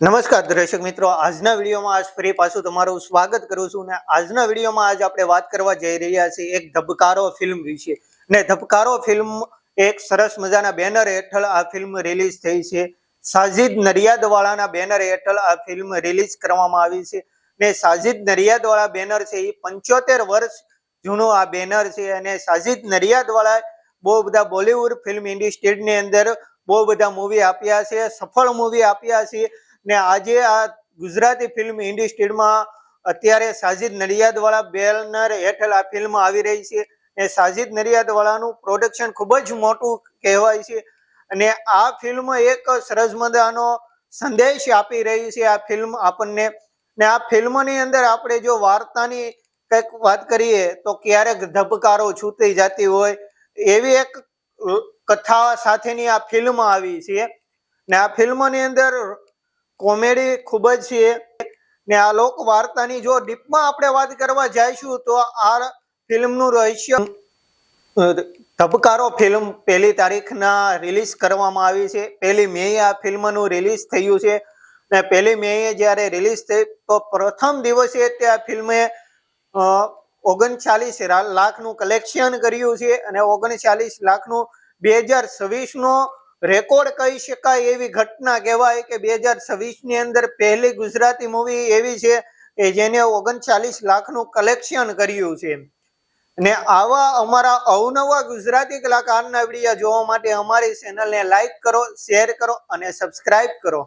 નમસ્કાર દર્શક મિત્રો, આજના વિડીયોમાં આજ ફરી પાછું તમારું સ્વાગત કરું છું ને આજના વિડીયોમાં આજ આપણે વાત કરવા જઈ રહ્યા છીએ એક ધબકારો ફિલ્મ વિશે ને ધબકારો ફિલ્મ એક સરસ મજાના બેનર હેઠળ આ ફિલ્મ રિલીઝ થઈ છે। સાજિદ નડિયાદવાળાના બેનર હેઠળ આ ફિલ્મ રિલીઝ કરવામાં આવી છે ને સાજિદ નડિયાદવાળા બેનર છે એ 75 વર્ષ જૂનું આ બેનર છે અને સાજિદ નડિયાદવાળા બહુ બધા બોલિવૂડ ફિલ્મ ઇન્ડસ્ટ્રીની અંદર બહુ બધા મૂવી આપ્યા છે, સફળ મૂવી આપ્યા છે ને આજે આ ગુજરાતી ફિલ્મ ઇન્ડસ્ટ્રીમાં અત્યારે સાજિદ નડિયાદવાળા બેનર હેઠળ આ ફિલ્મ આવી રહી છે ને સાજિદ નડિયાદવાળાનું પ્રોડક્શન ખૂબ જ મોટું કહેવાય છે અને આ ફિલ્મ એક સરસ મજાનો સંદેશ આપી રહી છે આ ફિલ્મ આપણને। ને આ ફિલ્મની અંદર આપણે જો વાર્તાની કંઈક વાત કરીએ તો ક્યારેક ધબકારો છૂટી જતી હોય એવી એક કથા સાથેની આ ફિલ્મ આવી છે ને આ ફિલ્મની અંદર કોમેડી ખૂબ જ છે ને આ લોક વાર્તાની જો ડીપમાં આપણે વાત કરવા જઈશું તો આ ફિલ્મનું રહસ્ય ધબકારો ફિલ્મ 1 તારીખના રિલીઝ કરવામાં આવી છે। 1 મે આ ફિલ્મનું રિલીઝ થયું છે ને 1 મે જ્યારે રિલીઝ થઈ તો પ્રથમ દિવસે તે આ ફિલ્મે 39 લાખનું કલેક્શન કર્યું છે અને 39 લાખનું 2026નો રેકોર્ડ કહી શકાય એવી ઘટના કહેવાય કે 2026ની અંદર પહેલી ગુજરાતી મૂવી એવી છે કે જેને 39 લાખનું કલેક્શન કર્યું છે। ને આવા અમારા અવનવા ગુજરાતી કલાકારના વિડીયો જોવા માટે અમારી ચેનલને લાઈક કરો, શેર કરો અને સબસ્ક્રાઇબ કરો।